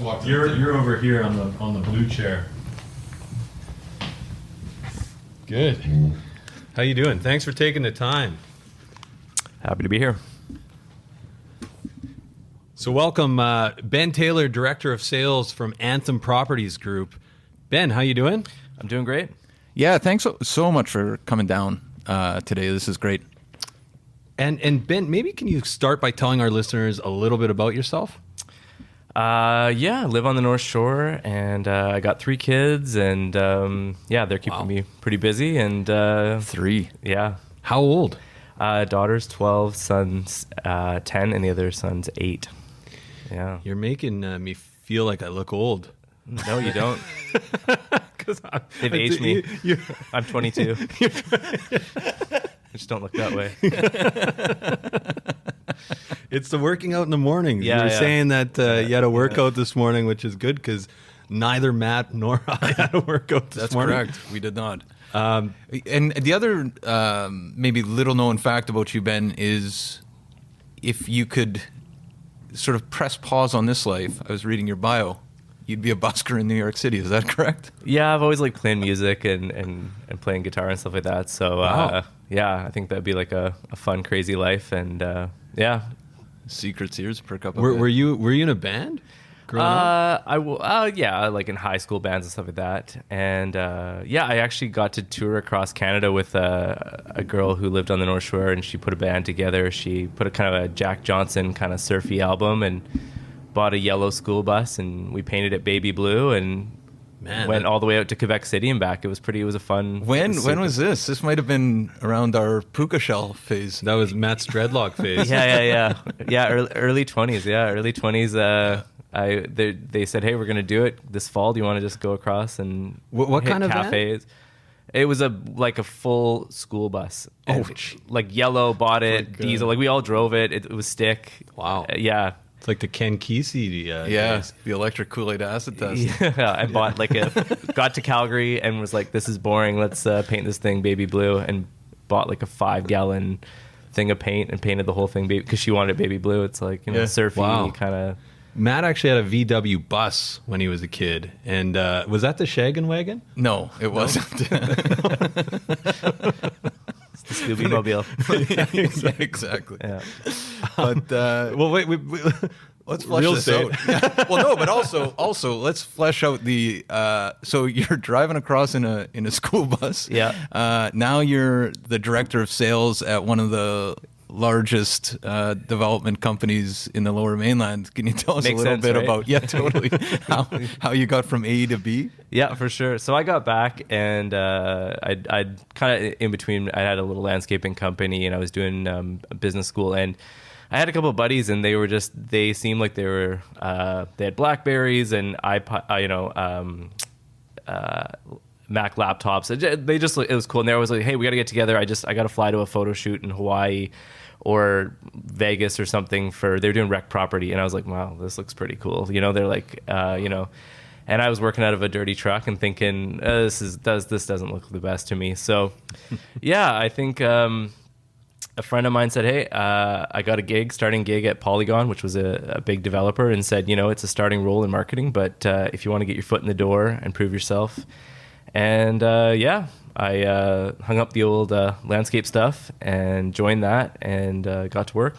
walked in. You're over here on the blue chair. Good. How you doing? Thanks for taking the time. Happy to be here. So welcome, Ben Taylor, Director of Sales from Anthem Properties Group. Ben, how you doing? I'm doing great. Yeah, thanks so much for coming down today. This is great. And Ben, maybe can you start by telling our listeners a little bit about yourself? Yeah, I live on the North Shore, and I got 3 kids, and they're keeping me pretty busy. And 3. Yeah. How old? Daughter's 12, son's 10, and the other son's 8. Yeah. You're making me feel like I look old. No, you don't. They've aged me. I'm 22. I just don't look that way. It's the working out in the morning. Yeah, you were yeah. saying that you had a workout this morning, which is good because neither Matt nor I had a workout this morning. That's correct. We did not. And the other maybe little known fact about you, Ben, is if you could sort of press pause on this life, I was reading your bio, you'd be a busker in New York City. Is that correct? Yeah, I've always liked playing music and playing guitar and stuff like that. So, Wow. yeah, I think that'd be like a fun, crazy life. And yeah. Secrets ears perk up a Were bit. you in a band growing up? Yeah, like in high school bands and stuff like that. And I actually got to tour across Canada with a girl who lived on the North Shore, and she put a band together. She put a kind of a Jack Johnson kind of surfy album and bought a yellow school bus, and we painted it baby blue and went all the way out to Quebec City and back. It was a fun. When was this? This might have been around our puka shell phase. That was Matt's dreadlock phase. Yeah. Early 20s. Yeah, early 20s. They said, hey, we're gonna do it this fall. Do you want to just go across and What hit kind of van? cafes? It was a full school bus. Oh, And, like yellow, bought it, Like, diesel. Like we all drove it. It was stick. Wow. Yeah. It's like the Ken Kesey. Days. The electric Kool-Aid acid test. Yeah, I bought got to Calgary and was like, this is boring. Let's paint this thing baby blue, and bought like a 5-gallon thing of paint and painted the whole thing because she wanted it baby blue. It's like, surfy Wow. kind of. Matt actually had a VW bus when he was a kid. And was that the Shaggin' Wagon? No, it wasn't. The Scooby Mobile. Yeah, exactly. Yeah. But Well, wait. let's flesh Real this estate. out. Yeah. Well, no, but also let's flesh out the. So you're driving across in a school bus. Yeah. Now you're the director of sales at one of the largest development companies in the Lower Mainland. Can you tell us Makes a little sense, bit right? about totally how you got from A to B? Yeah, for sure. So I got back, and I'd kind of in between. I had a little landscaping company, and I was doing business school, and I had a couple of buddies, and they seemed like they had Blackberries and Mac laptops. It was cool, and they were always like, "Hey, we got to get together. I got to fly to a photo shoot in Hawaii or Vegas or something they were doing rec property." And I was like, "Wow, this looks pretty cool." They're like, and I was working out of a dirty truck and thinking, this doesn't look the best to me. So, yeah, I think a friend of mine said, "Hey, I got a starting gig at Polygon, which was a big developer, and said, it's a starting role in marketing, but if you want to get your foot in the door and prove yourself." And I hung up the old landscape stuff and joined that and got to work.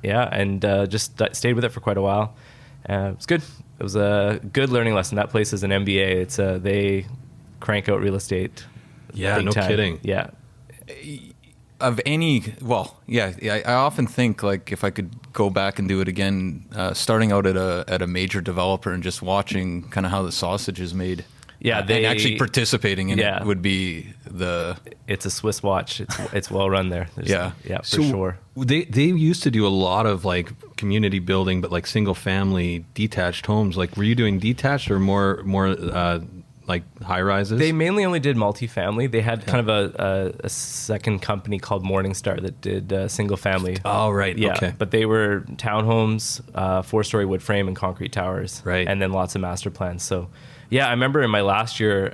Yeah, and just stayed with it for quite a while. It was good. It was a good learning lesson. That place is an MBA. It's they crank out real estate. Yeah, big no time. kidding. Yeah. I often think like if I could go back and do it again, starting out at a major developer and just watching kind of how the sausage is made. Yeah, and actually participating in it would be It's a Swiss watch. It's well run there. Yeah, for sure. They used to do a lot of like community building, but like single family detached homes. Like, were you doing detached or more like high rises? They mainly only did multifamily. They had kind of a second company called Morningstar that did single family. Oh, right. Yeah, Okay. but they were townhomes, 4-story wood frame and concrete towers. Right. And then lots of master plans. So, yeah, I remember in my last year,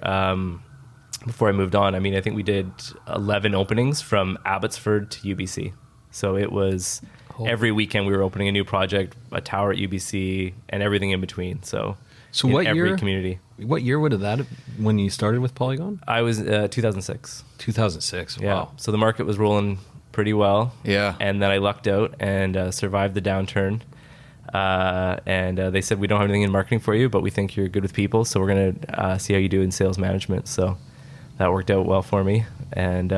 before I moved on, I think we did 11 openings from Abbotsford to UBC. So it was every weekend we were opening a new project, a tower at UBC, and everything in between. So in what every year? community. What year would have that when you started with Polygon? I was 2006. 2006. Yeah. Wow. So the market was rolling pretty well. Yeah. And then I lucked out and survived the downturn. And they said, we don't have anything in marketing for you, but we think you're good with people. So we're going to see how you do in sales management. So that worked out well for me. And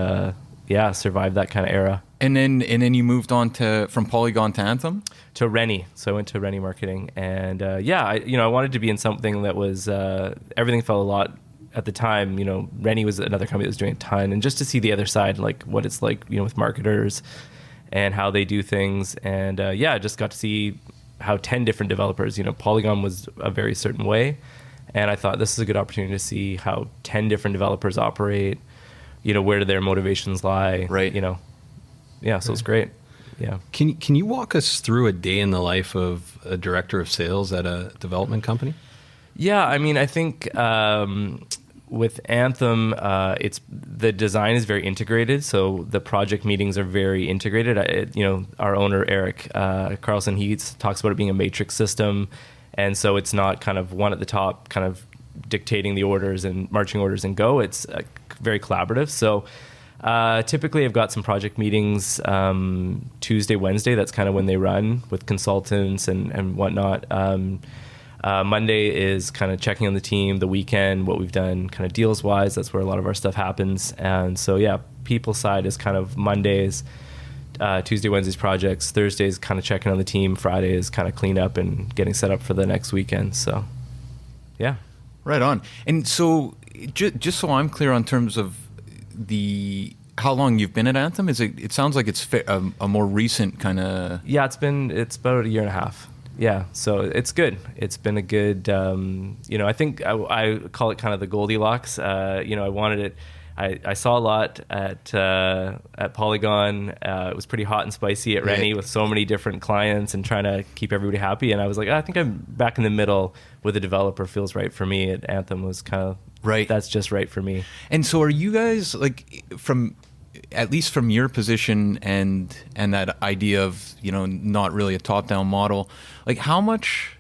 survived that kind of era. And then you moved on from Polygon to Anthem? To Rennie. So I went to Rennie Marketing. And I wanted to be in something that was, everything felt a lot at the time. Rennie was another company that was doing a ton. And just to see the other side, like what it's like, with marketers and how they do things. And I just got to see how 10 different developers, Polygon was a very certain way. And I thought this is a good opportunity to see how 10 different developers operate, where do their motivations lie, right? Yeah, so it's great. Yeah. Can you walk us through a day in the life of a director of sales at a development company? Yeah, I mean, I think with Anthem, it's the design is very integrated. So the project meetings are very integrated. Our owner Eric Carlson, he talks about it being a matrix system, and so it's not kind of one at the top, kind of dictating the orders and marching orders and go. It's very collaborative. So. Typically, I've got some project meetings Tuesday, Wednesday. That's kind of when they run with consultants and whatnot. Monday is kind of checking on the team, the weekend, what we've done kind of deals-wise. That's where a lot of our stuff happens. And so, people side is kind of Mondays, Tuesday, Wednesdays projects. Thursdays kind of checking on the team. Friday is kind of clean up and getting set up for the next weekend. So, yeah. Right on. And so, just so I'm clear on terms of how long you've been at Anthem? It sounds like it's a more recent kind of... Yeah, it's about a year and a half. Yeah, so it's good. It's been a good, I think I call it kind of the Goldilocks. I wanted it. I saw a lot at Polygon. It was pretty hot and spicy at Rennie with so many different clients and trying to keep everybody happy. And I was like, I think I'm back in the middle with a developer feels right for me. At Anthem was kind of right. That's just right for me. And so, are you guys at least from your position and that idea of not really a top-down model, like how much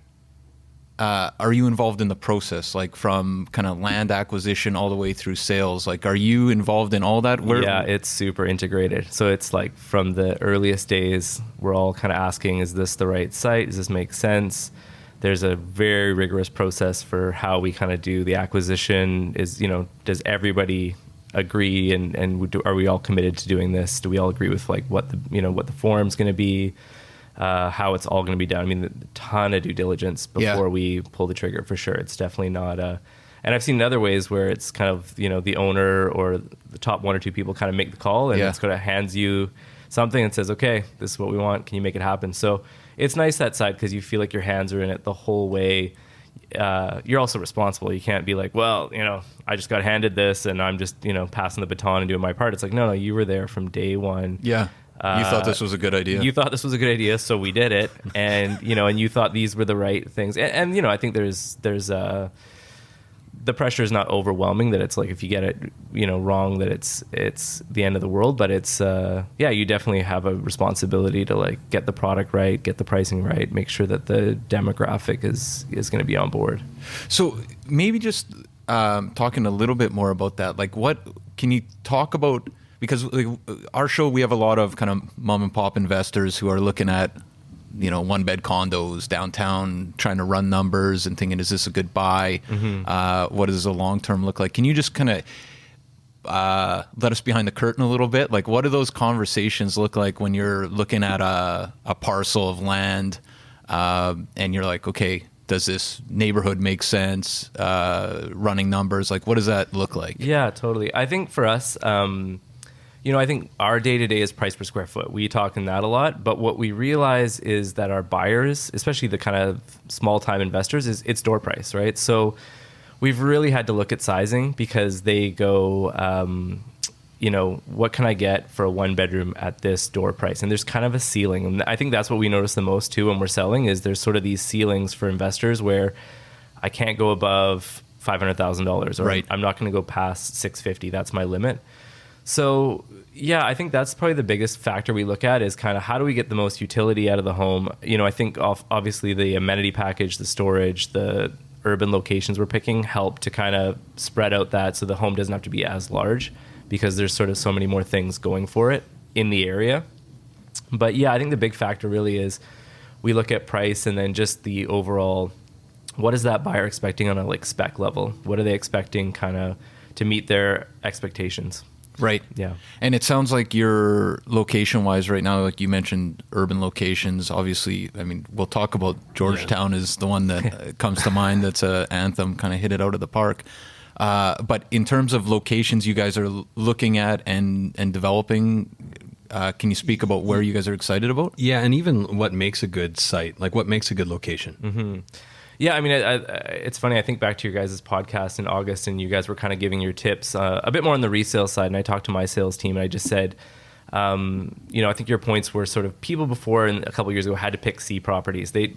are you involved in the process, like from kind of land acquisition all the way through sales? Like, are you involved in all that? Yeah, it's super integrated. So it's like from the earliest days, we're all kind of asking, is this the right site? Does this make sense? There's a very rigorous process for how we kind of do the acquisition. Does everybody agree and are we all committed to doing this? Do we all agree with like what the form's going to be, how it's all going to be done? I mean, a ton of due diligence before we pull the trigger for sure. It's definitely not and I've seen other ways where it's kind of, the owner or the top one or two people kind of make the call and it's kind of hands you something and says, okay, this is what we want. Can you make it happen? So it's nice that side because you feel like your hands are in it the whole way. You're also responsible. You can't be like, well, I just got handed this and I'm just, passing the baton and doing my part. It's like, no, you were there from day one. Yeah. You thought this was a good idea. You thought this was a good idea, so we did it. And, and you thought these were the right things. And I think there's the pressure is not overwhelming that it's like if you get it, wrong, that it's the end of the world. But it's, you definitely have a responsibility to like get the product right, get the pricing right, make sure that the demographic is going to be on board. So maybe just talking a little bit more about that, like what can you talk about? Because like, our show, we have a lot of kind of mom and pop investors who are looking at, one bed condos downtown, trying to run numbers and thinking, is this a good buy? Mm-hmm. What does the long term look like? Can you just kind of let us behind the curtain a little bit? Like, what do those conversations look like when you're looking at a parcel of land and you're like, okay, does this neighborhood make sense? Running numbers, like, what does that look like? Yeah, totally. I think for us, I think our day-to-day is price per square foot. We talk in that a lot, but what we realize is that our buyers, especially the kind of small-time investors, it's door price, right? So we've really had to look at sizing because they go, what can I get for a one-bedroom at this door price? And there's kind of a ceiling. And I think that's what we notice the most, too, when we're selling, is there's sort of these ceilings for investors where I can't go above $500,000, or right. I'm not going to go past $650,000. That's my limit. So yeah, I think that's probably the biggest factor we look at is kind of how do we get the most utility out of the home. I think obviously the amenity package, the storage, the urban locations we're picking help to kind of spread out that so the home doesn't have to be as large because there's sort of so many more things going for it in the area. But yeah, I think the big factor really is we look at price and then just the overall, what is that buyer expecting on a like spec level? What are they expecting kind of to meet their expectations? Right. Yeah. And it sounds like you're location-wise right now, like you mentioned, urban locations. Obviously, I mean, we'll talk about Georgetown is the one that comes to mind. That's a Anthem, kind of hit it out of the park. But in terms of locations you guys are looking at and developing, can you speak about where you guys are excited about? Yeah, and even what makes a good site, like what makes a good location. Mm-hmm. Yeah, I mean, it's funny. I think back to your guys' podcast in August, and you guys were kind of giving your tips a bit more on the resale side. And I talked to my sales team, and I just said, I think your points were sort of people before and a couple of years ago had to pick C properties. They,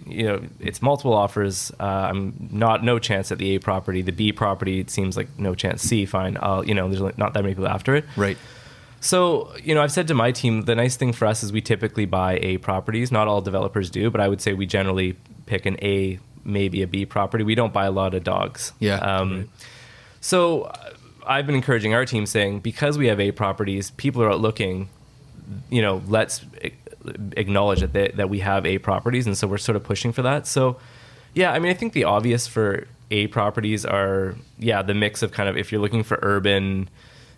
it's multiple offers. No chance at the A property. The B property, it seems like no chance. C, fine. There's not that many people after it. Right. So, I've said to my team, the nice thing for us is we typically buy A properties. Not all developers do, but I would say we generally pick an A, maybe a B property. We don't buy a lot of dogs. Yeah. Right. So I've been encouraging our team saying, because we have A properties, people are out looking, let's acknowledge that we have A properties. And so we're sort of pushing for that. So yeah, I mean, I think the obvious for A properties are, the mix of kind of, if you're looking for urban,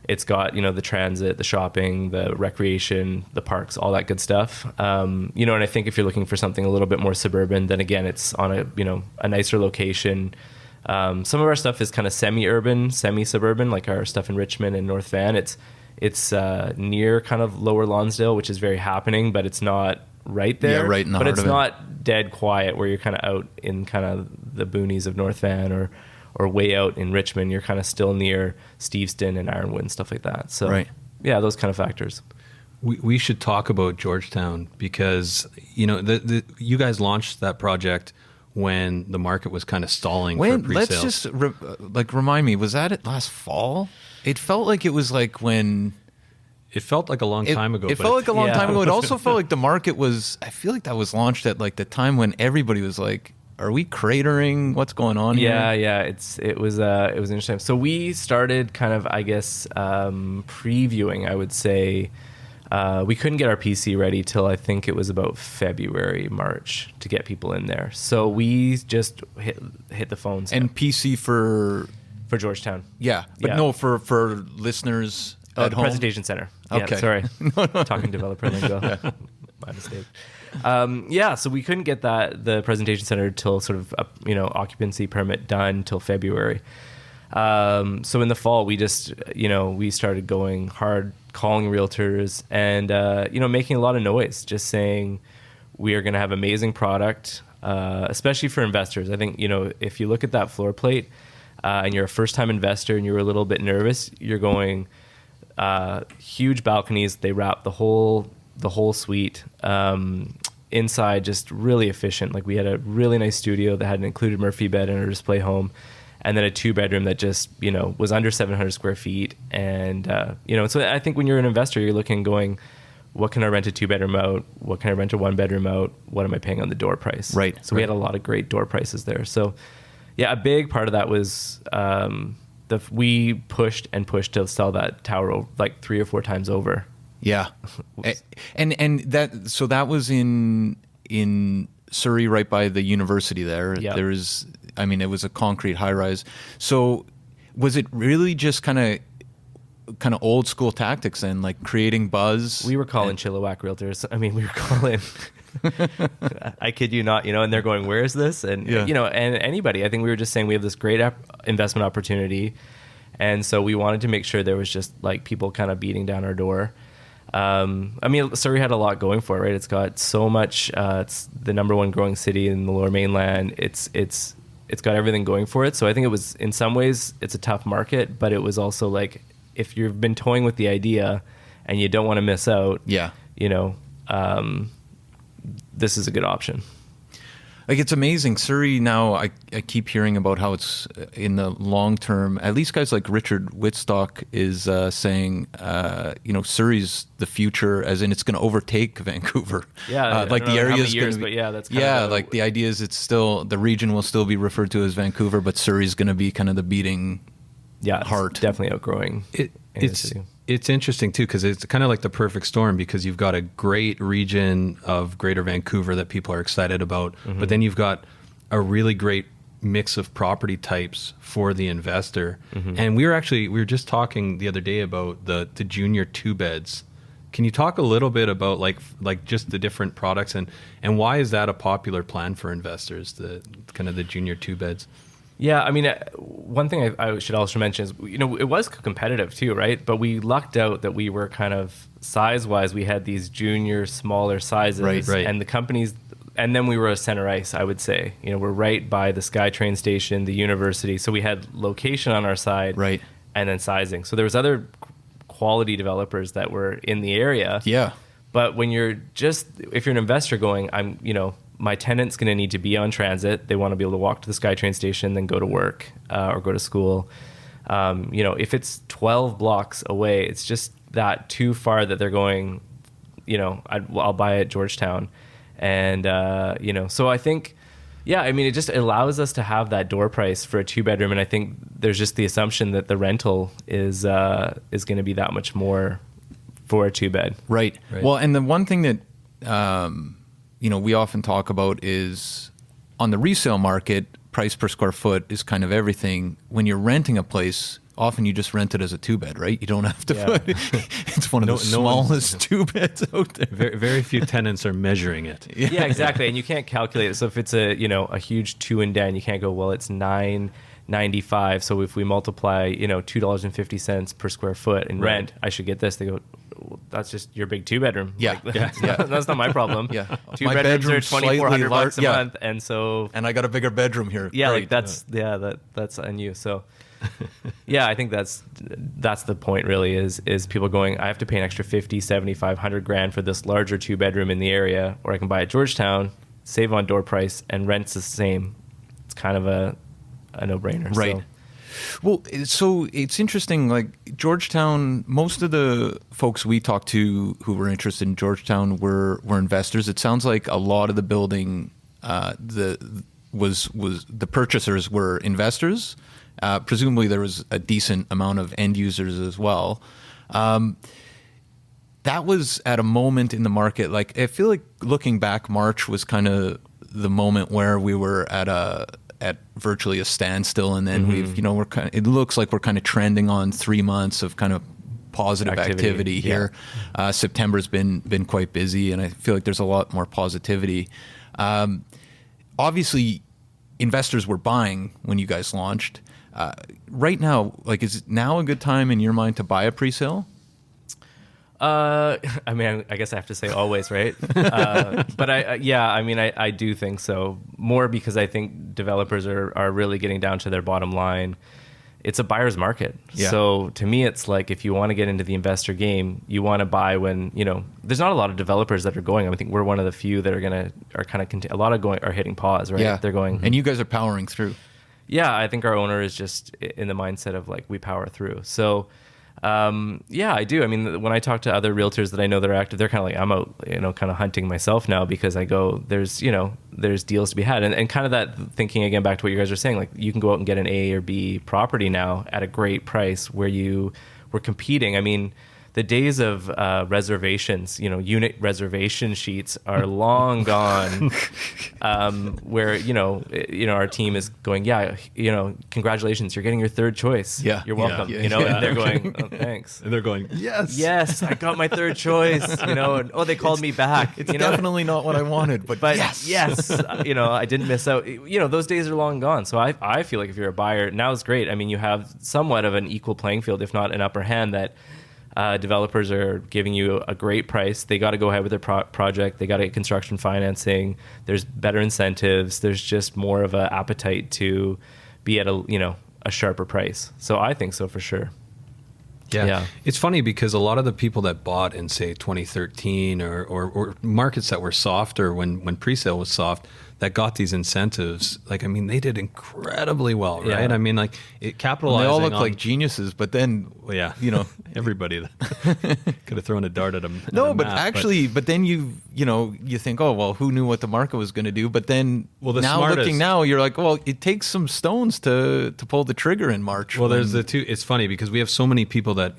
it's got, the transit, the shopping, the recreation, the parks, all that good stuff. And I think if you're looking for something a little bit more suburban, then again, it's on a nicer location. Some of our stuff is kind of semi-urban, semi-suburban, like our stuff in Richmond and North Van. It's near kind of Lower Lonsdale, which is very happening, but it's not right there. Yeah, right in the but heart it's of it. not dead quiet where you're kind of out in kind of the boonies of North Van or way out in Richmond. You're kind of still near Steveston and Ironwood and stuff like that. So right. Yeah, those kind of factors. We should talk about Georgetown because, you guys launched that project when the market was kind of stalling for pre-sales. Let's just remind me, was that it last fall? It felt like it was like when... It felt like a long time ago. It felt like a long time ago. It also felt like the market was... I feel like that was launched at like the time when everybody was like, are we cratering? What's going on here? Yeah. It was interesting. So we started kind of, I guess, previewing, I would say. We couldn't get our PC ready till I think it was about February, March to get people in there. So we just hit the phones. And PC for Georgetown. Yeah, but no, for listeners at the home. Presentation center. Okay. Yeah, sorry. Talking developer lingo. My mistake. So we couldn't get the presentation center till sort of occupancy permit done till February. So in the fall, we just we started going hard, calling realtors and making a lot of noise, just saying we are going to have amazing product, especially for investors. I think if you look at that floor plate and you're a first time investor and you're a little bit nervous, you're going huge balconies. They wrap the whole suite. Inside, just really efficient. Like we had a really nice studio that had an included Murphy bed in our display home, and then a 2-bedroom that just was under 700 square feet. And so I think when you're an investor, you're looking, going, what can I rent a 2-bedroom out? What can I rent a 1-bedroom out? What am I paying on the door price? Right. So we had a lot of great door prices there. So yeah, a big part of that was we pushed to sell that tower like 3 or 4 times over. Yeah, and that was in Surrey, right by the university there. Yep. It was a concrete high rise. So was it really just kind of old school tactics and like creating buzz? We were calling Chilliwack realtors. I mean, we were calling. I kid you not, and they're going, "Where is this?" And and anybody. I think we were just saying we have this great investment opportunity, and so we wanted to make sure there was just like people kind of beating down our door. Surrey had a lot going for it, right? It's got so much. It's the number 1 growing city in the Lower Mainland. It's got everything going for it. So I think it was, in some ways, it's a tough market, but it was also like, if you've been toying with the idea and you don't want to miss out, this is a good option. Like, it's amazing. Surrey now, I keep hearing about how it's in the long term, at least guys like Richard Whitstock is saying, Surrey's the future, as in it's going to overtake Vancouver. Yeah, like the area's going to be, that's like the idea is it's still, the region will still be referred to as Vancouver, but Surrey's going to be kind of the beating heart. Definitely outgrowing It's interesting too, because it's kind of like the perfect storm, because you've got a great region of Greater Vancouver that people are excited about, but then you've got a really great mix of property types for the investor. And we were just talking the other day about the junior 2-beds. Can you talk a little bit about like just the different products and why is that a popular plan for investors, the kind of the junior 2-beds? Yeah, I mean, one thing I should also mention is, it was competitive too, right? But we lucked out that we were kind of size-wise, we had these junior, smaller sizes. Right. And the companies, and then we were a center ice, I would say. We're right by the SkyTrain station, the university. So we had location on our side. Right. And then sizing. So there was other quality developers that were in the area. Yeah. But when if you're an investor going, my tenant's going to need to be on transit. They want to be able to walk to the SkyTrain station, then go to work or go to school. If it's 12 blocks away, it's just that too far that they're going, I'll buy at Georgetown. And, so I think, it just allows us to have that door price for a 2-bedroom. And I think there's just the assumption that the rental is going to be that much more for a 2-bed. Right. Well, and the one thing that, we often talk about is on the resale market, price per square foot is kind of everything. When you're renting a place, often you just rent it as a 2-bed, right? You don't have to put it's one of the smallest 2-beds out there. Very, very few tenants are measuring it. Yeah, exactly. And you can't calculate it. So if it's a huge 2 and den, you can't go, well, it's $9.95. So if we multiply, $2.50 per square foot in rent, I should get this. They go, well, that's just your big 2-bedroom. Yeah. That's not my problem. Yeah. 2 My bedrooms are bedroom's $2,400 a yeah. month. And I got a bigger bedroom here. Yeah, Great. that's on you. So I think that's the point really is people going, I have to pay an extra 50, 75, 100 grand for this larger 2-bedroom in the area, or I can buy at Georgetown, save on door price, and rent's the same. It's kind of a no-brainer. Right. So. Well, so it's interesting, like Georgetown, most of the folks we talked to who were interested in Georgetown were investors. It sounds like a lot of the building the purchasers were investors. Presumably there was a decent amount of end users as well. That was at a moment in the market, like I feel like looking back, March was kind of the moment where we were at virtually a standstill, and then it looks like we're kind of trending on 3 months of kind of positive activity here. September's been quite busy, and I feel like there's a lot more positivity. Obviously, investors were buying when you guys launched. Right now, like, is now a good time in your mind to buy a pre-sale? I guess I have to say always, right? But I do think so. More because I think developers are really getting down to their bottom line. It's a buyer's market. Yeah. So to me, it's like if you want to get into the investor game, you want to buy when, there's not a lot of developers that are going. I think we're one of the few that a lot of are hitting pause, right? Yeah. They're going. And you guys are powering through. Yeah, I think our owner is just in the mindset of like, we power through. So, I do. I mean, when I talk to other realtors that I know that are active, they're kind of like, I'm out, kind of hunting myself now, because I go, there's deals to be had. And kind of that thinking again, back to what you guys are saying, like you can go out and get an A or B property now at a great price where you were competing. I mean, the days of reservations, unit reservation sheets are long gone. Where our team is going, congratulations, you're getting your third choice. Yeah, you're welcome. Yeah. And they're going, oh, thanks. And they're going, yes, I got my third choice. And they called me back. It's definitely not what I wanted, but yes, I didn't miss out. Those days are long gone. So I feel like if you're a buyer, now is great. I mean, you have somewhat of an equal playing field, if not an upper hand, that developers are giving you a great price. They got to go ahead with their project. They got to get construction financing. There's better incentives. There's just more of an appetite to be at a sharper price. So I think so for sure. Yeah. It's funny because a lot of the people that bought in, say, 2013 or markets that were softer when pre-sale was soft, that got these incentives, like, I mean, they did incredibly well, right? Yeah. I mean, like, it capitalizing They all look on, like geniuses, but then, well, yeah, you know, everybody could have thrown a dart at them. no, but actually, but then you think, oh, well, who knew what the market was going to do? But then, Well, the now smartest- looking now, you're like, well, it takes some stones to pull the trigger in March. Well, there's the two. It's funny because we have so many people that,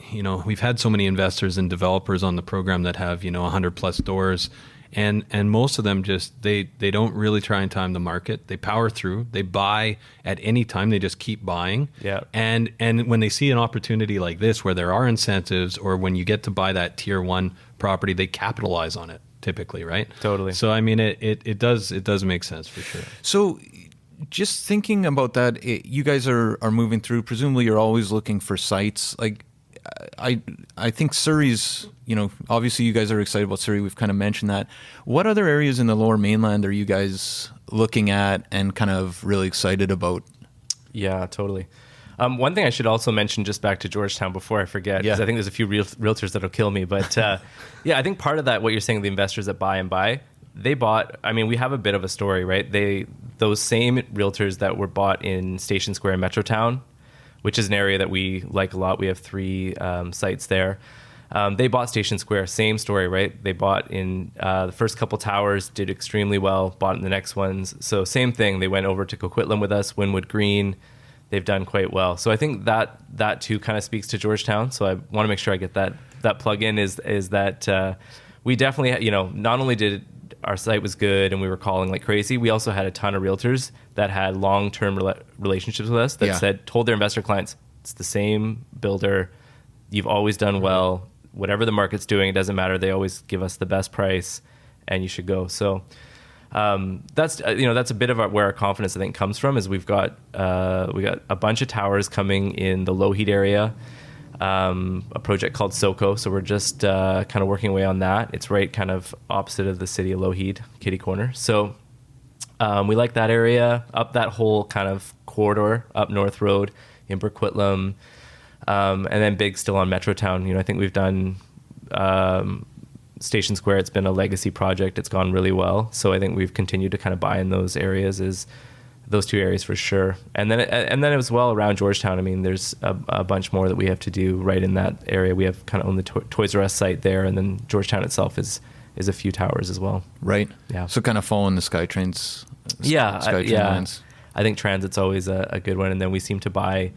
we've had so many investors and developers on the program that have, 100 plus doors. And most of them just, they don't really try and time the market. They power through. They buy at any time. They just keep buying. Yeah. And when they see an opportunity like this where there are incentives, or when you get to buy that tier one property, they capitalize on it typically, right? Totally. So I mean, it does make sense for sure. So just thinking about that, you guys are moving through, presumably you're always looking for sites. Like, I think Surrey's, obviously you guys are excited about Surrey. We've kind of mentioned that. What other areas in the Lower Mainland are you guys looking at and kind of really excited about? Yeah, totally. One thing I should also mention, just back to Georgetown before I forget, because I think there's a few realtors that'll kill me. But yeah, I think part of that, what you're saying, the investors that buy and buy, they bought, I mean, we have a bit of a story, right? Those same realtors that were bought in Station Square in Metrotown, which is an area that we like a lot. We have 3 sites there. They bought Station Square, same story, right? They bought in the first couple towers, did extremely well, bought in the next ones. So same thing, they went over to Coquitlam with us, Wynwood Green. They've done quite well. So I think that too kind of speaks to Georgetown. So I want to make sure I get that plug in is that we definitely, not only did our site was good and we were calling like crazy, we also had a ton of realtors that had long-term relationships with us that told their investor clients, it's the same builder, you've always done well, whatever the market's doing, it doesn't matter, they always give us the best price and you should go. So that's a bit of where our confidence, I think, comes from, is we got a bunch of towers coming in the low heat area, a project called SoCo. So we're just kind of working away on that. It's right kind of opposite of the city of Lougheed, kitty corner. So we like that area, up that whole kind of corridor, up North Road in Burquitlam, and then big still on Metrotown. I think we've done Station Square. It's been a legacy project. It's gone really well. So I think we've continued to kind of buy in those areas, those 2 areas for sure. And then as well around Georgetown, I mean, there's a bunch more that we have to do right in that area. We have kind of own the Toys R Us site there, and then Georgetown itself is a few towers as well. Right. Yeah. So kind of following the SkyTrains. SkyTrain lines. I think transit's always a good one. And then we seem to buy,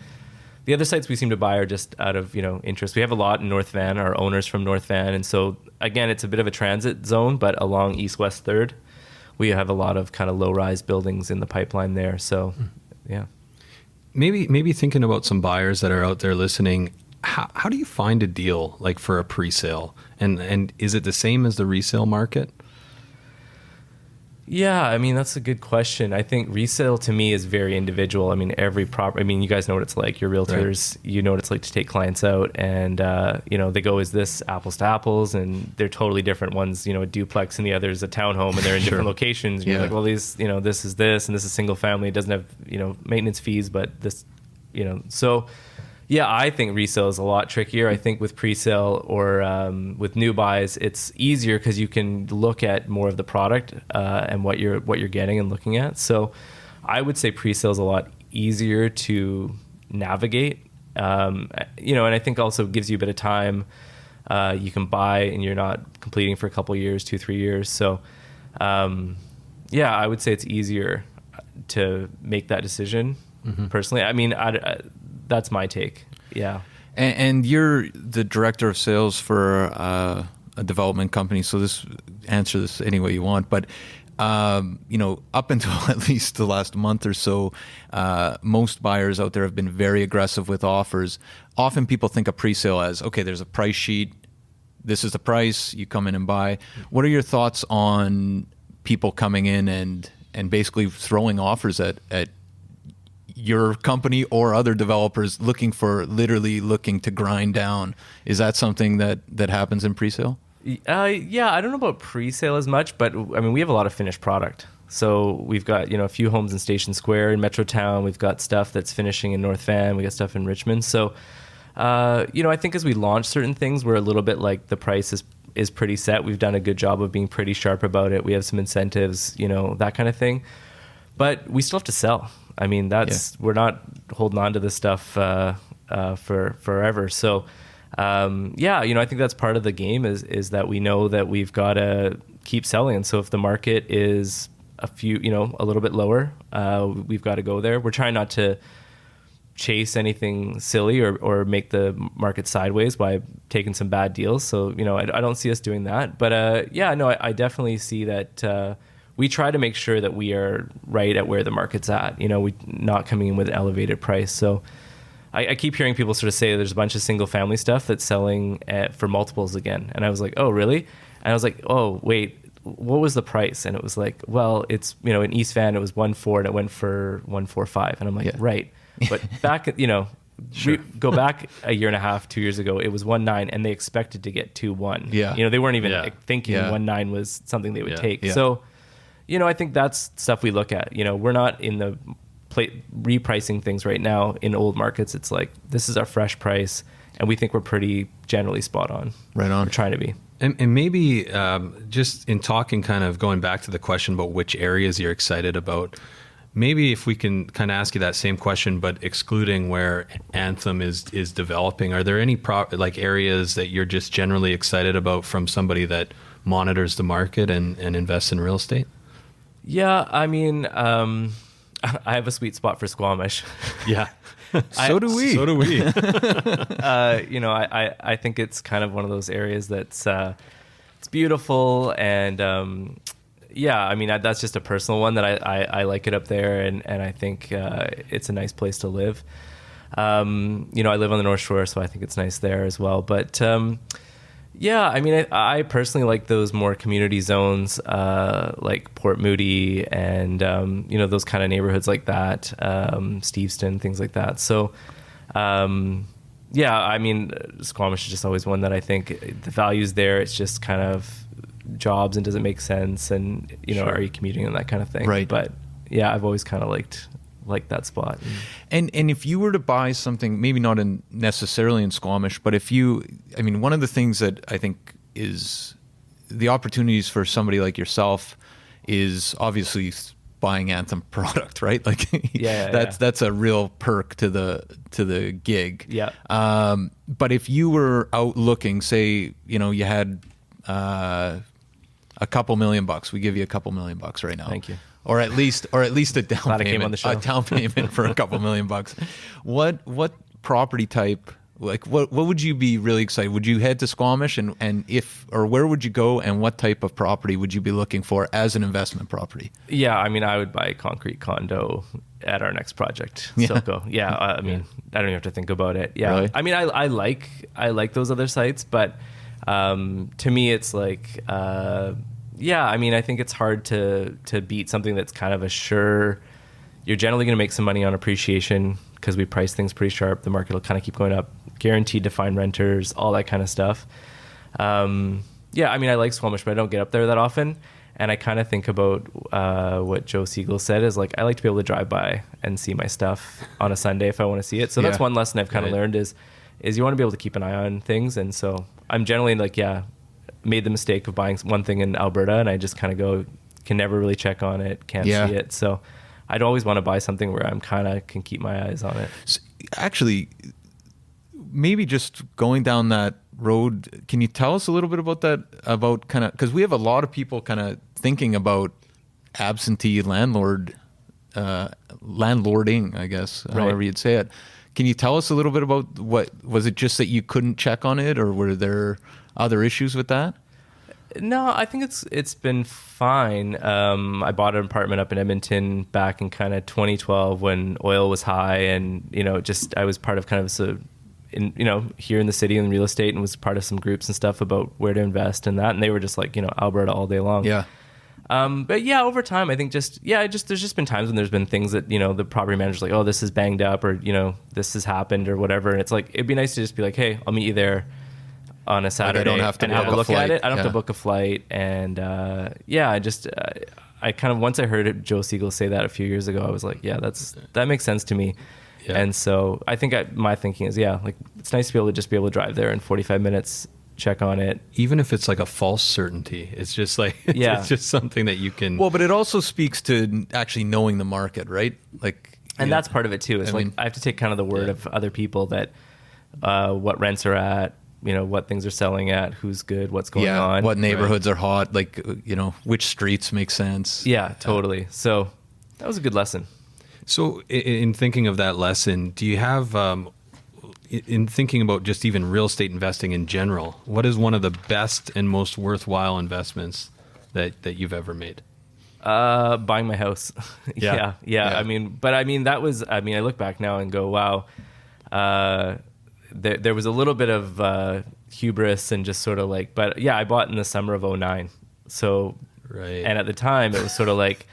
the other sites we seem to buy are just out of, interest. We have a lot in North Van, our owners from North Van. And so again, it's a bit of a transit zone, but along East-West 3rd, we have a lot of kind of low-rise buildings in the pipeline there. So, yeah. Maybe thinking about some buyers that are out there listening, how do you find a deal like for a pre-sale? And is it the same as the resale market? Yeah, I mean, that's a good question. I think resale to me is very individual. I mean, every property, I mean, you guys know what it's like. You're realtors, right. You know what it's like to take clients out, and, they go, is this apples to apples? And they're totally different. One's, a duplex and the other's a townhome, and they're in different locations. And you're like, well, these, this is this, and this is single family. It doesn't have, maintenance fees, but this, so yeah, I think resale is a lot trickier. I think with pre-sale or with new buys, it's easier because you can look at more of the product and what you're getting and looking at. So I would say pre-sale is a lot easier to navigate. And I think also gives you a bit of time. You can buy and you're not completing for a couple years, 2-3 years. So I would say it's easier to make that decision. Personally. I mean, that's my take. Yeah. And you're the director of sales for a development company, so answer this any way you want. But up until at least the last month or so, most buyers out there have been very aggressive with offers. Often people think of pre-sale as, okay, there's a price sheet. This is the price. You come in and buy. What are your thoughts on people coming in and basically throwing offers at your company or other developers literally looking to grind down? Is that something that happens in pre-sale? Yeah, I don't know about pre-sale as much, but I mean, we have a lot of finished product. So we've got, a few homes in Station Square in Metrotown. We've got stuff that's finishing in North Van. We got stuff in Richmond. So, I think as we launch certain things, we're a little bit like the price is is pretty set. We've done a good job of being pretty sharp about it. We have some incentives, that kind of thing. But we still have to sell. I mean, we're not holding on to this stuff for forever. So, I think that's part of the game is that we know that we've got to keep selling. And so if the market is a little bit lower, we've got to go there. We're trying not to chase anything silly or make the market sideways by taking some bad deals. So, I don't see us doing that. But I definitely see that we try to make sure that we are right at where the market's at. We not coming in with an elevated price. So I keep hearing people sort of say there's a bunch of single family stuff that's selling for multiples again. And I was like, oh, really? And I was like, oh, wait, what was the price? And it was like, well, it's, in East Van, it was 1.4 and it went for 1.45. And I'm like, right. But back at, we go back a year and a half, 2 years ago, it was 1.9 and they expected to get 2.1. Yeah. They weren't even thinking 1.9 was something they would take. Yeah. So, I think that's stuff we look at. We're not in the repricing things right now in old markets. It's like, this is our fresh price and we think we're pretty generally spot on. Right on. We're trying to be. And maybe just in talking, kind of going back to the question about which areas you're excited about, maybe if we can kind of ask you that same question, but excluding where Anthem is developing, are there any areas that you're just generally excited about from somebody that monitors the market and invests in real estate? Yeah, I mean, I have a sweet spot for Squamish. Yeah. So do we. I think it's kind of one of those areas that's it's beautiful and that's just a personal one that I like it up there and I think it's a nice place to live. I live on the North Shore, so I think it's nice there as well. But I personally like those more community zones like Port Moody and those kind of neighborhoods like that, Steveston, things like that. So Squamish is just always one that I think the value's there. It's just kind of jobs and does it make sense and Sure. Are you commuting and that kind of thing. Right. But I've always kind of liked that spot. And if you were to buy something, maybe not necessarily in Squamish, but one of the things that I think is the opportunities for somebody like yourself is obviously buying Anthem product, right? Like that's a real perk to the gig. Yeah. But if you were out looking, say, you had a couple $1 million, we give you a couple $1 million right now. Thank you. Or at least a down Glad I payment. came on the show. A down payment for a couple $1 million. What property type? Like what would you be really excited? Would you head to Squamish and where would you go and what type of property would you be looking for as an investment property? Yeah, I would buy a concrete condo at our next project, Silco. Yeah, I don't even have to think about it. Yeah, Really? I like those other sites, but to me, it's like, I think it's hard to beat something that's kind of a sure. You're generally going to make some money on appreciation because we price things pretty sharp. The market will kind of keep going up. Guaranteed to find renters, all that kind of stuff. I like Squamish, but I don't get up there that often. And I kind of think about what Joe Siegel said is like, I like to be able to drive by and see my stuff on a Sunday if I want to see it. So that's one lesson I've kind of learned is you want to be able to keep an eye on things. And so I'm generally like, made the mistake of buying one thing in Alberta and I just kind of go, can never really check on it, can't see it. So I'd always want to buy something where I'm kind of can keep my eyes on it. So actually, maybe just going down that road, can you tell us a little bit about that, about kind of, because we have a lot of people kind of thinking about absentee landlording, I guess, however you'd say it. Can you tell us a little bit about what, was it just that you couldn't check on it or were there other issues with that? No, I think it's been fine. I bought an apartment up in Edmonton back in kind of 2012 when oil was high, and I was part of kind of here in the city in real estate, and was part of some groups and stuff about where to invest and that, and they were just like Alberta all day long. Yeah. But over time, I think there's just been times when there's been things that the property manager's like, oh, this is banged up, or this has happened or whatever, and it's like it'd be nice to just be like, hey, I'll meet you there on a Saturday. Like I don't have to have a look flight. at it. I don't have to book a flight. And I kind of, once I heard Joe Siegel say that a few years ago, I was like, that makes sense to me. Yeah. And so I think my thinking is, it's nice to be able to drive there in 45 minutes check on it. Even if it's like a false certainty, it's just like, Yeah. it's just something that you can. Well, but it also speaks to actually knowing the market, right? Like, And that's part of it too. It's I like mean, I have to take kind of the word of other people that what rents are at, what things are selling at, who's good, what's going on. what neighborhoods are hot, like, which streets make sense. Yeah, totally. So that was a good lesson. So in thinking of that lesson, do you have, in thinking about just even real estate investing in general, what is one of the best and most worthwhile investments that you've ever made? Buying my house. Yeah. Yeah. I mean, that was, I look back now and go, wow, there was a little bit of hubris and just sort of like, but yeah, I bought in the summer of 2009. So, Right. and at the time it was sort of like,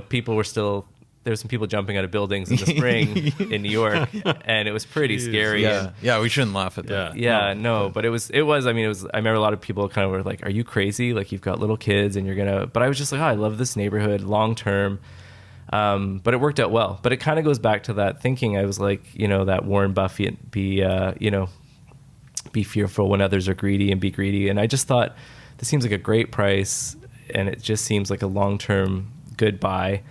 people were still, there were some people jumping out of buildings in the spring in New York, and it was pretty scary. And, We shouldn't laugh at that. but it was, I remember a lot of people kind of were like, are you crazy? Like, you've got little kids and but I was just like, oh, I love this neighborhood long term. But it worked out well. But it kind of goes back to that thinking. I was like, that Warren Buffett, be fearful when others are greedy and be greedy. And I just thought, this seems like a great price, and it just seems like a long-term good buy.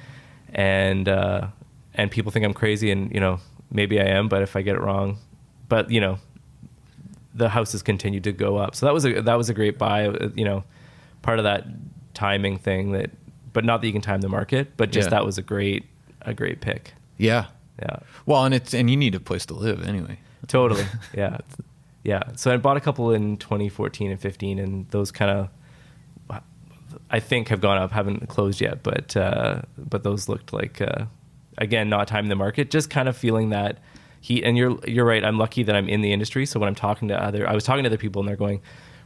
And people think I'm crazy, and, maybe I am, but if I get it wrong, but, the houses continued to go up. So that was a great buy, part of that timing thing but not that you can time the market, but just that was a great pick. Yeah. Yeah. Well, and you need a place to live anyway. Totally. Yeah. Yeah. So I bought a couple in 2014 and 15, and those kind of, I think, have gone up, haven't closed yet, but those looked like, again, not timing the market, just kind of feeling that heat. And you're right. I'm lucky that I'm in the industry. So when I'm talking to I was talking to other people, and they're going,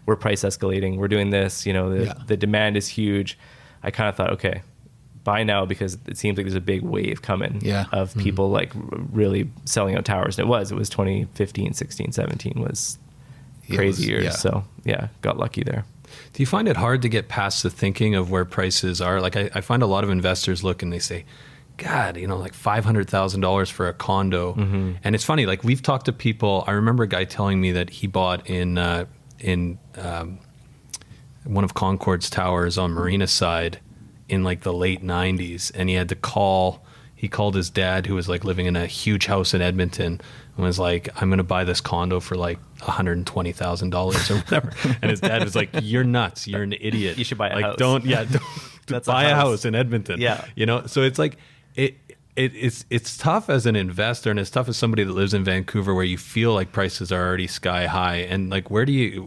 we're price escalating. We're doing this, the demand is huge. I kind of thought, okay, buy now, because it seems like there's a big wave coming of people like really selling out towers. And it was 2015, 16, 17 was crazy years. Yeah. So got lucky there. Do you find it hard to get past the thinking of where prices are? Like I find a lot of investors look and they say, God, like $500,000 for a condo. Mm-hmm. And it's funny, like we've talked to people. I remember a guy telling me that he bought in one of Concord's towers on Marina side in like the late 90s, and he had to called his dad, who was like living in a huge house in Edmonton, and was like, I'm going to buy this condo for like $120,000 or whatever. And his dad was like, you're nuts. You're an idiot. You should buy a like, house. Don't That's buy a house in Edmonton. Yeah. So it's like, it's tough as an investor, and it's tough as somebody that lives in Vancouver, where you feel like prices are already sky high. And like, where do you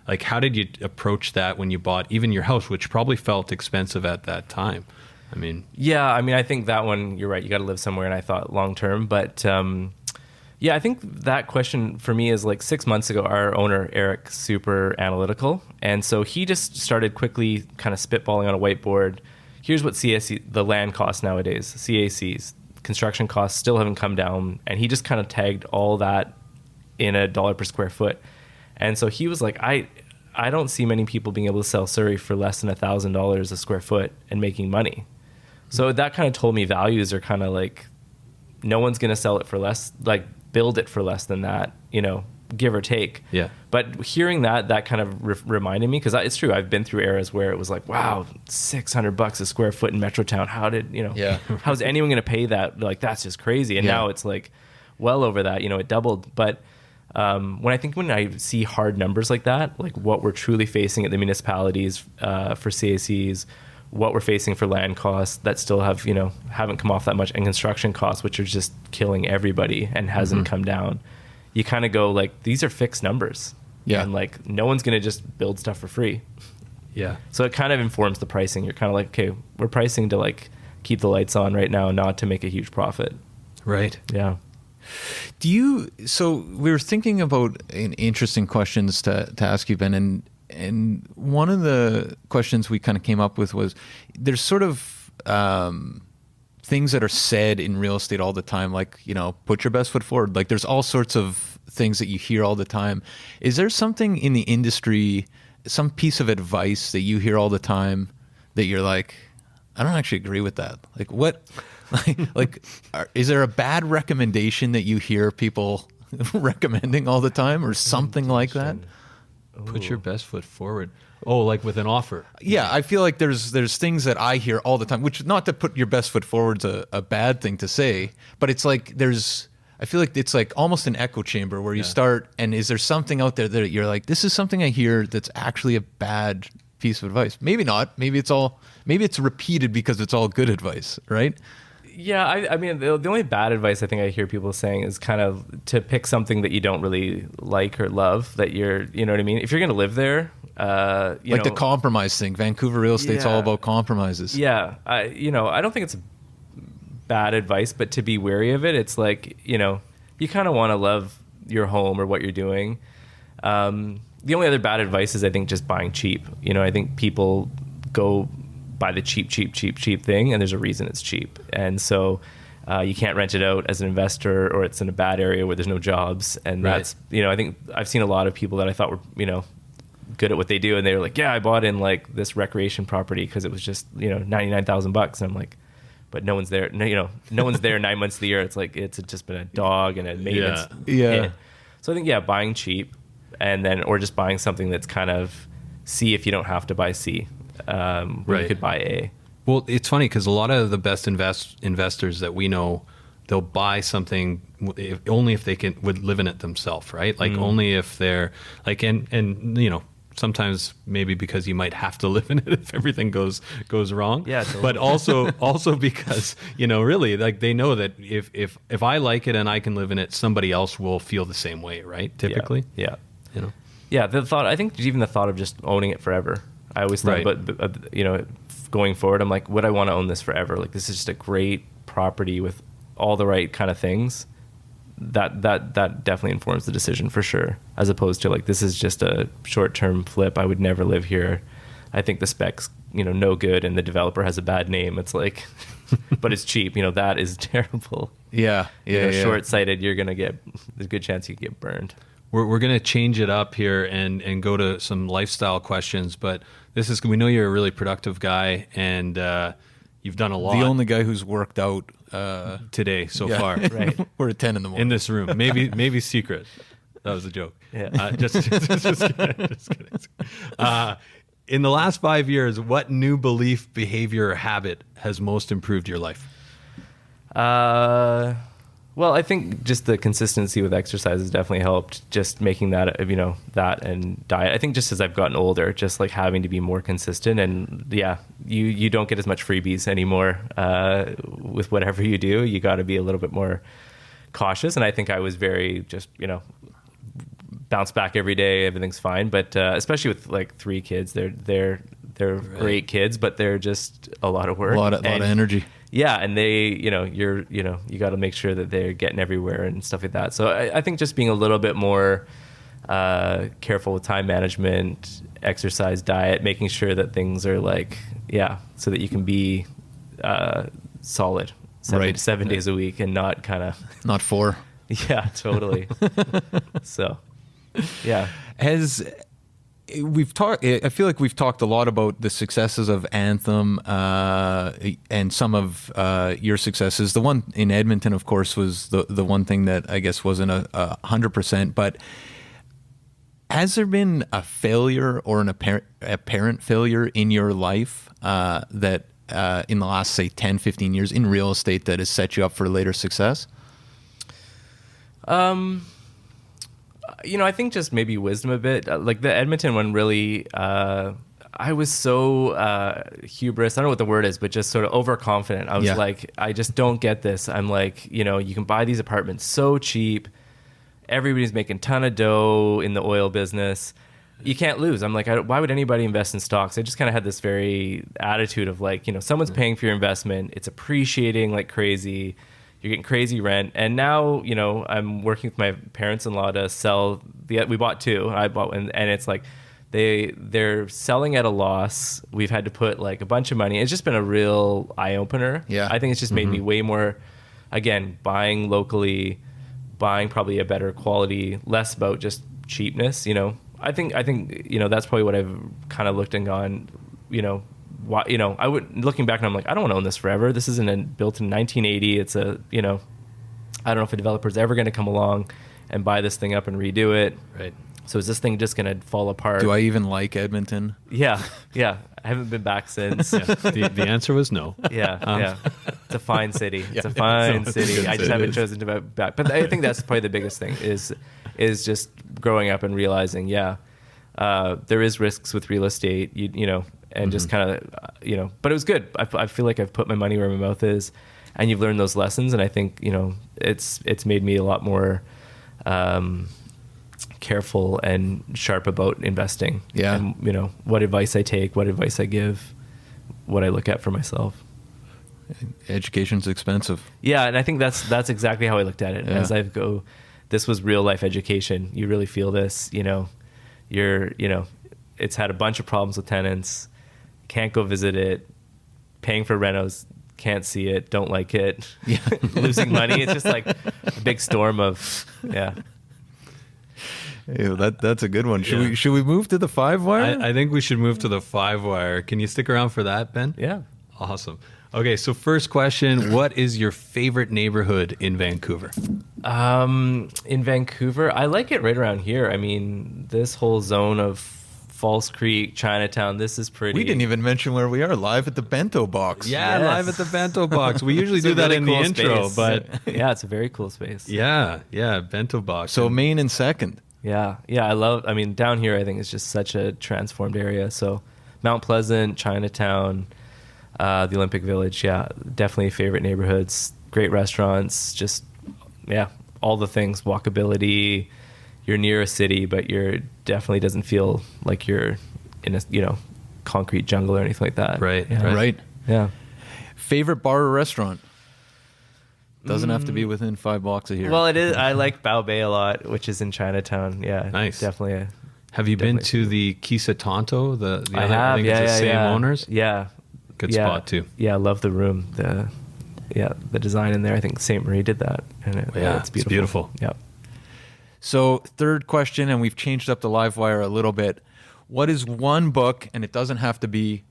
like how did you approach that when you bought even your house, which probably felt expensive at that time? I think that one, you're right. You got to live somewhere, and I thought long term, but I think that question for me is like 6 months ago, our owner, Eric, super analytical. And so he just started quickly kind of spitballing on a whiteboard. Here's what the land costs nowadays, CACs, construction costs still haven't come down. And he just kind of tagged all that in $1 per square foot. And so he was like, I don't see many people being able to sell Surrey for less than $1,000 a square foot and making money. So that kind of told me values are kind of like, no one's going to sell it for less, like build it for less than that, give or take. Yeah. But hearing that kind of reminded me, because it's true. I've been through eras where it was like, wow, $600 a square foot in Metrotown. How did, how's anyone going to pay that? Like, that's just crazy. And now it's like well over that, it doubled. But when I see hard numbers like that, like what we're truly facing at the municipalities for CACs, what we're facing for land costs that still haven't come off that much, and construction costs, which are just killing everybody and hasn't come down, you kind of go like, these are fixed numbers. Yeah. And like, no one's going to just build stuff for free. Yeah. So it kind of informs the pricing. You're kind of like, okay, we're pricing to like keep the lights on right now, not to make a huge profit. Right. Yeah. So we were thinking about interesting questions to ask you, Ben, and one of the questions we kind of came up with was, there's sort of things that are said in real estate all the time, like, put your best foot forward. Like, there's all sorts of things that you hear all the time. Is there something in the industry, some piece of advice that you hear all the time that you're like, I don't actually agree with that? Like, what? Is there a bad recommendation that you hear people recommending all the time, or something like that? Put your best foot forward. Oh, like with an offer. Yeah, I feel like there's things that I hear all the time, which not to put your best foot forward is a bad thing to say, but it's like I feel like it's like almost an echo chamber where you start, and is there something out there that you're like, this is something I hear that's actually a bad piece of advice? Maybe not. Maybe it's repeated because it's all good advice, right? Yeah, I mean, the only bad advice I think I hear people saying is kind of to pick something that you don't really like or love, that you know what I mean? If you're going to live there, the compromise thing. Vancouver real estate's all about compromises. Yeah, I don't think it's bad advice, but to be wary of it, it's like, you kind of want to love your home or what you're doing. The only other bad advice is I think just buying cheap. I think people go buy the cheap thing, and there's a reason it's cheap. And so you can't rent it out as an investor, or it's in a bad area where there's no jobs. And that's, I think I've seen a lot of people that I thought were, good at what they do, and they were like, yeah, I bought in like this recreation property because it was just, $99,000. And I'm like, but no one's there. No one's there 9 months of the year. It's like, it's just been a dog and a maintenance. Yeah. So I think, buying cheap, and then, or just buying something that's kind of C if you don't have to buy C. Where you could buy A. Well, it's funny because a lot of the best investors that we know, they'll buy something only if they would live in it themselves, right? Like only if they're like, and sometimes maybe because you might have to live in it if everything goes wrong. Yeah, totally. But also because really, like, they know that if I like it and I can live in it, somebody else will feel the same way, right? Typically. Yeah. Yeah. I think even the thought of just owning it forever. I always thought about, going forward, I'm like, would I want to own this forever? Like, this is just a great property with all the right kind of things. That definitely informs the decision for sure. As opposed to like, this is just a short-term flip. I would never live here. I think the specs, no good, and the developer has a bad name. It's like, but it's cheap. That is terrible. Yeah. Short-sighted, you're going to there's a good chance you get burned. We're going to change it up here and go to some lifestyle questions, but we know you're a really productive guy, and you've done a lot. The only guy who's worked out today so far. Right. We're at 10 in the morning. In this room. Maybe secret. That was a joke. Yeah. Just kidding. In the last 5 years, what new belief, behavior, or habit has most improved your life? Well, I think just the consistency with exercise has definitely helped. Just making that, that and diet. I think just as I've gotten older, just like having to be more consistent, and you don't get as much freebies anymore with whatever you do. You got to be a little bit more cautious. And I think I was very just, bounce back every day. Everything's fine. But especially with like 3 kids, they're great kids, but they're just a lot of work, a lot of energy. Yeah, and they, you got to make sure that they're getting everywhere and stuff like that. So I think just being a little bit more careful with time management, exercise, diet, making sure that things are like, so that you can be solid 7 days a week and not kind of... Not 4. Yeah, totally. So, yeah. I feel like we've talked a lot about the successes of Anthem and some of your successes. The one in Edmonton, of course, was the one thing that I guess wasn't 100%. But has there been a failure or an apparent failure in your life that in the last, say, 10, 15 years in real estate that has set you up for later success? I think just maybe wisdom a bit. Like the Edmonton one really, I was so hubris. I don't know what the word is, but just sort of overconfident. I was like, I just don't get this. I'm like, you can buy these apartments so cheap. Everybody's making a ton of dough in the oil business. You can't lose. I'm like, why would anybody invest in stocks? I just kind of had this very attitude of like, someone's paying for your investment. It's appreciating like crazy. You're getting crazy rent. And now, I'm working with my parents-in-law to sell we bought 2. I bought one, and it's like they're selling at a loss. We've had to put like a bunch of money. It's just been a real eye-opener. Yeah. I think it's just made me way more, again, buying locally, buying probably a better quality, less about just cheapness. I think that's probably what I've kind of looked and gone, why, I would, looking back and I'm like, I don't want to own this forever. This isn't built in 1980. It's I don't know if a developer's ever going to come along and buy this thing up and redo it. Right. So is this thing just going to fall apart? Do I even like Edmonton? Yeah. I haven't been back since. The answer was no. Yeah. It's a fine city. It's a fine city. I just haven't chosen to go back. But I think that's probably the biggest thing is just growing up and realizing, there is risks with real estate, you know, and just kind of, you know, but it was good. I feel like I've put my money where my mouth is, and you've learned those lessons. And I think, you know, it's made me a lot more careful and sharp about investing. Yeah. And, you know, what advice I take, what advice I give, what I look at for myself. Education's expensive. Yeah. And I think that's exactly how I looked at it. As I go, this was real life education. You really feel this, you know, it's had a bunch of problems with tenants, can't go visit it, paying for renos, can't see it, don't like it, losing money. It's just like a big storm of, Hey, that's a good one. Should we move to the 5-wire? I think we should move to the 5-wire. Can you stick around for that, Ben? Yeah. Awesome. Okay, so first question, what is your favorite neighborhood in Vancouver? In Vancouver, I like it right around here. I mean, this whole zone of False Creek, Chinatown, this is pretty. We didn't even mention where we are, live at the Bento Box. Yeah, Yes. live at the Bento Box. We usually do that really in cool the intro, space. but Yeah, it's a very cool space. yeah, Bento Box. So main and second. Yeah, I mean, down here, I think it's just such a transformed area. So Mount Pleasant, Chinatown, the Olympic Village, definitely favorite neighborhoods, great restaurants, just, all the things, walkability. You're near a city, but you're definitely doesn't feel like you're in a, you know, concrete jungle or anything like that. Right. Right. Yeah. Favorite bar or restaurant? Doesn't have to be within 5 blocks of here. Well, it is. I like Bao Bay a lot, which is in Chinatown. Yeah. Nice. Definitely. Have you been to the Kisa Tonto? The I other, have. I think it's the same owners. Yeah. Good spot too. Yeah, I love the room. The design in there. I think St. Marie did that, and it's beautiful. It's beautiful. Yeah. So third question, and we've changed up the live wire a little bit. What is one book, and it doesn't have to be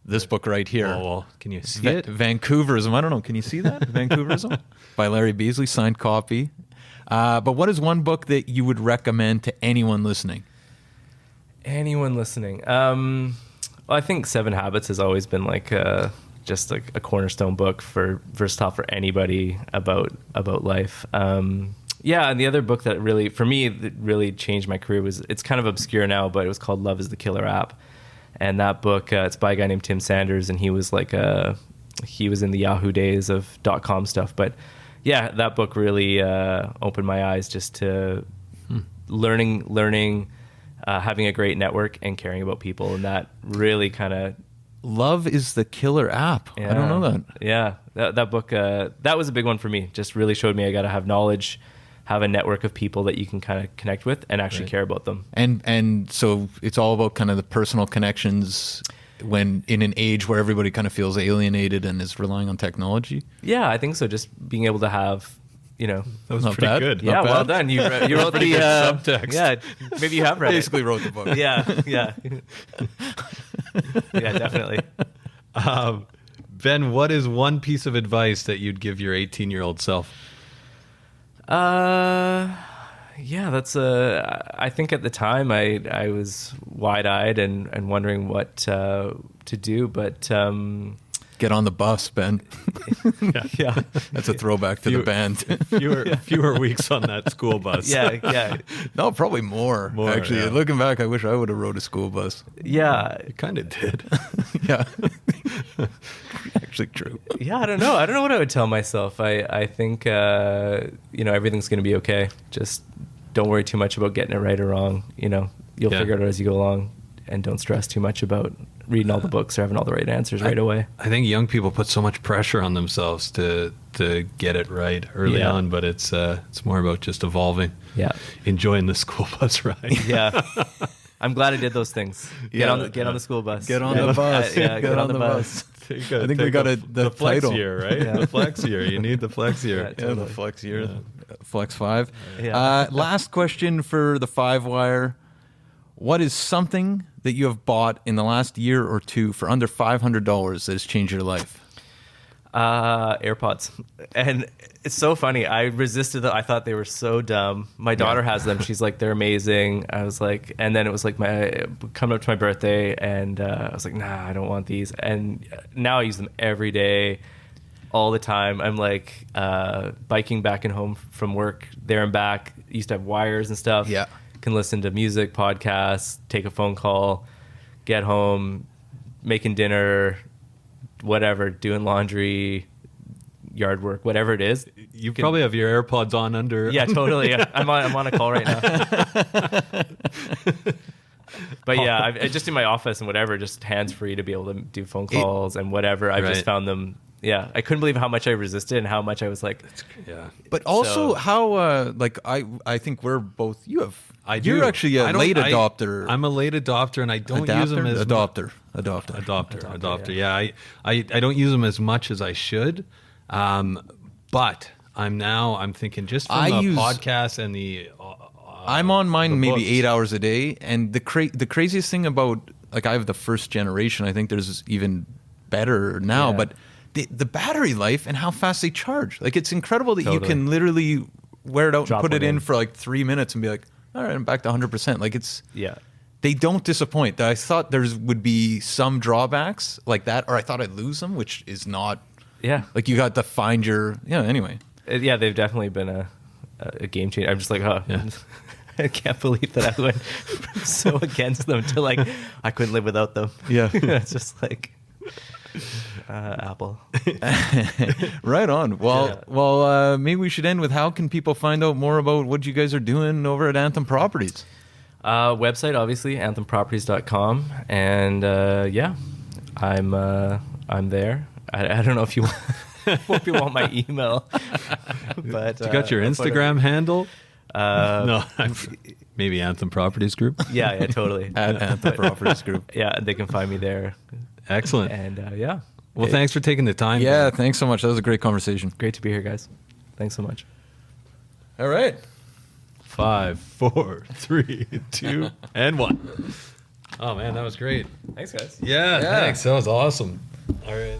this book right here. Oh, well, can you see it? Vancouverism. I don't know. Can you see that? Vancouverism by Larry Beasley, signed copy. But what is one book that you would recommend to anyone listening? Anyone listening? Well, I think 7 Habits has always been like just like a cornerstone book for versatile for anybody about life. Yeah, and the other book that really, for me, that really changed my career was, it's kind of obscure now, but it was called Love is the Killer App. And that book, it's by a guy named Tim Sanders, and he was like he was in the Yahoo days of .com stuff. But yeah, that book really opened my eyes just to learning, having a great network and caring about people. And that really kind of... Love is the Killer App. Yeah. I don't know that. Yeah, that book, that was a big one for me. Just really showed me I got to have knowledge, have a network of people that you can kind of connect with and actually care about them. And so it's all about kind of the personal connections when in an age where everybody kind of feels alienated and is relying on technology. Yeah, I think so. Just being able to have, you know... That was Not pretty bad. good. Yeah, Not well bad. done. You wrote the subtext. Yeah, maybe you have read Basically wrote the book. it. Yeah. Yeah, definitely. Ben, what is one piece of advice that you'd give your 18-year-old self? Yeah, that's I think at the time I was wide-eyed and wondering what to do, but Get on the bus, Ben. yeah, That's a throwback to the band. Fewer weeks on that school bus. yeah, No, probably more. Actually, yeah. looking back, I wish I would have rode a school bus. yeah. You kind of did. Yeah. Actually true. Yeah, I don't know what I would tell myself. I think everything's going to be okay. Just don't worry too much about getting it right or wrong. You'll figure it out as you go along, and don't stress too much about reading all the books or having all the right answers right away. I think young people put so much pressure on themselves to get it right early on, but it's more about just evolving. Yeah. Enjoying the school bus ride. Yeah. I'm glad I did those things. Get on the school bus. Get on the bus. Get on the bus. I think we got the flex title. year, right? Yeah. The flex year. You need the flex year. Yeah, Yeah, totally. the Flex year, Flex 5. Yeah. Last question for the 5-wire. What is something that you have bought in the last year or two for under $500 that has changed your life? AirPods. And it's so funny. I resisted them. I thought they were so dumb. My daughter has them. She's like, they're amazing. I was like, and then it was like coming up to my birthday, and I was like, nah, I don't want these. And now I use them every day, all the time. I'm like biking back and home from work, there and back. Used to have wires and stuff. Yeah. Can listen to music, podcasts, take a phone call, get home, making dinner, whatever, doing laundry, yard work, whatever it is. You probably have your AirPods on under. Yeah, totally. Yeah. I'm on a call right now. But yeah, I just in my office and whatever, just hands free to be able to do phone calls and whatever. I've just found them. Yeah, I couldn't believe how much I resisted and how much I was like. Yeah. But also how like I think we're both. You're actually a late adopter. I'm a late adopter, and I don't use them as adopter. Yeah, I don't use them as much as I should. But I'm thinking just from the podcast and the. I'm on mine maybe books. 8 hours a day, and the craziest thing about, like, I have the first generation. I think there's even better now, but the battery life and how fast they charge. Like, it's incredible that you can literally wear it out and put it in for like 3 minutes and be like, all right, I'm back to 100%. Like, it's they don't disappoint. I thought there would be some drawbacks like that, or I thought I'd lose them, which is not. Yeah, like, you got to find your anyway. Yeah, they've definitely been a game changer. I'm just like, I can't believe that I went so against them to like I couldn't live without them. Yeah, it's just like Apple. Right on. Well, maybe we should end with how can people find out more about what you guys are doing over at Anthem Properties? Website, obviously, anthemproperties.com, and I'm there. I don't know if you hope you want my email, but you got your Instagram handle. No, maybe Anthem Properties Group. Yeah, totally. At Anthem Properties Group. Yeah, they can find me there. Excellent. And well, thanks for taking the time. Yeah, thanks so much. That was a great conversation. Great to be here, guys. Thanks so much. All right. 5, 4, 3, 2, and 1. Oh man, that was great. Thanks, guys. Yeah, thanks. That was awesome. All right.